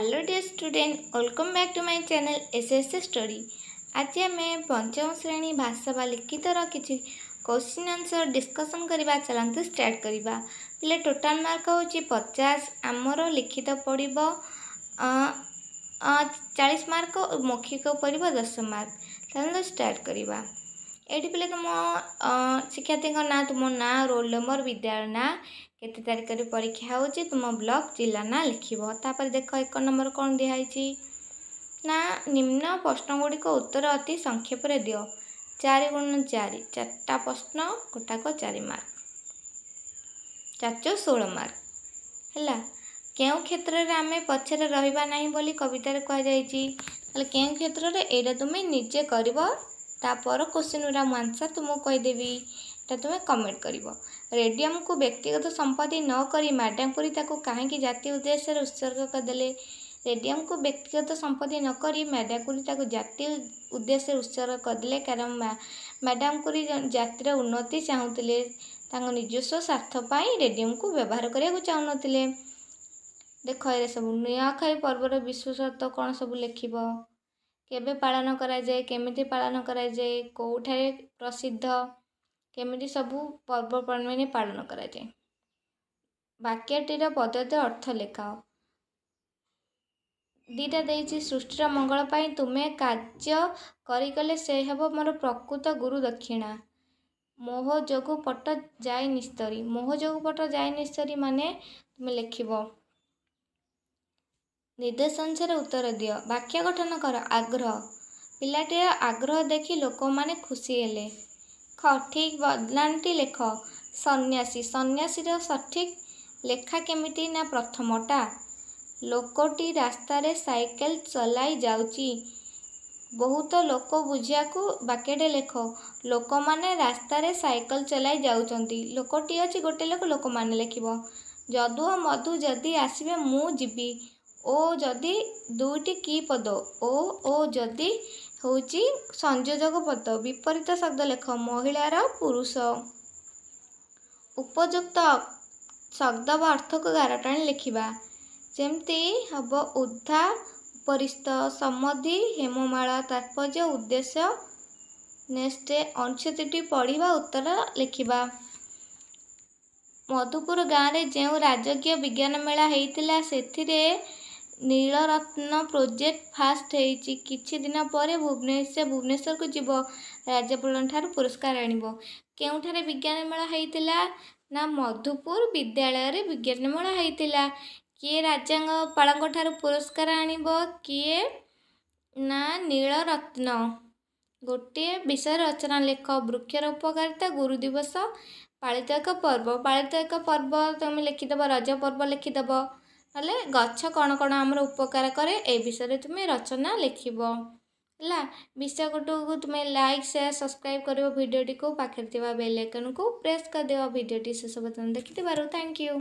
Hello dear student, welcome back to my channel SS study. आज आम पंचम श्रेणी भाषा व लिखित किसी क्वेश्चन आंसर डिस्कसन करवा। चलते स्टार्ट करवा। पे टोटाल मार्क हूँ 50। आमर लिखित पड़ो 40 मार्क और मौखिक पड़ो 10 मार्क। चलते स्टार्ट करवा। ये पे तुम शिक्षार्थी ना, तुम ना, रोल नंबर, विद्यालय ना, केते तारीख रे परीक्षा होची, तुम ब्लॉक जिला ना लिखिबो। तापर देखो 1 नंबर कौन दिखाई ना, निम्न प्रश्न गुड़िक उत्तर अति संक्षेप रे दियो। 4 × 4 4टा प्रश्न, गोटाक 4 मार्क, 4 16 मार्क हैला। केउ क्षेत्र रे आमे पछरे रहिबा नाही बोली कविता रे कह जाईची। ताले केउ क्षेत्र रे एडा तुमे निजे करबो। तापर क्वेश्चन रा आंसर तुमको कहीदेवी, तुम्हें कमेंट कर। रेडियम को व्यक्तिगत संपत्ति न करी मैडमपुरी कहीं जातीय उद्देश्य उत्सर्ग करदे। रेडियम को व्यक्तिगत संपत्ति न करी मैडमपुरी जातीय उद्देश्य उत्सर्ग करदे, कारण मैडमपुरी जातिर उन्नति चाहूले। निजस्व स्वार्थपाई रेडियम को व्यवहार करने चाहून। देख ये सब नुआखाई पर्वर विशेषत्व कौन सब लिख, केबे पालन कराए, केमिति पालन कराए, कोठारे प्रसिद्ध, केमिति सबू पर्वपर्वाणी पालन कराए। वाक्यटीर पद्धति अर्थ लेखाओ। दीटा देइछि, सृष्टिर मंगल पाई तुमे कार्य करिगले से हेबो मोर प्रकृत गुरु दक्षिणा। मोह जोगु पट जाय निस्तरी। मोह जोगु पट जाय निस्तरी माने तुमे लिखिबो। निर्देश अनुसार उत्तर दियो। वाक्य गठन कर। आग्रह, पिलाटीर आग्रह देखि लोक माने खुशी हेले। ठीक बदलानटी लेख। सन्यासी, सन्यासीर सठिक लेखा केमिति ना, प्रथमटा लोकटी रास्तार साइकेल चलाई जाउची। बहुत लोक बुझिया को वाक्यटे लेख। लोक माने रास्तार साइकेल चलाई जाउचंती। लोकटी अछि गोटे लोक, लोक माने लिखिबो। जदु मधु जदि आसीबे मु जिबी। ओ जदि दुईटी की पद, ओ जदि होची संयोजक पद। विपरीत शब्द लेख। महिलार पुरुष। उपयुक्त शब्द व अर्थ को गारटाणी लिखिबा। जेमती हब उद्धा, उपरिस्थ, समधि, हेममाला, तात्पर्य, उद्देश्य। नेक्स्ट अनुच्छेदटी पढ़िबा, उत्तर लिखिबा। मधुपुर गाँव में जो राजकीय विज्ञान मेला होता सेथिरे नीलरत्न प्रोजेक्ट फास्ट होती। किछि दिन पर भुवनेश्वर को जीव राज्यपाल ठारू पुरस्कार आनिबो। केउठारे विज्ञान मेला होता ना, मधुपुर विद्यालय रे विज्ञान मेला होता। किए राज्यपाल ठारू पुरस्कार आनिबो, किए ना नीलरत्न। गोटे विषय रचना लेख। वृक्षर उपकारिता, गुरु दिवस, पालित एक पर्व। पालित एक पर्व तुम लिखिदेव, रज पर्व लिखिदेव। नले गछ कौन कौन आमर उपकार करे ए विषय तुम रचना लिखिब है। विषय को तुम लाइक, शेयर, सब्सक्राइब कर भिडियोटी को, पाखे बेल आइकन को प्रेस कर दियो। भिडियोटी शेष पर्यंत देखिथिबारु थैंक यू।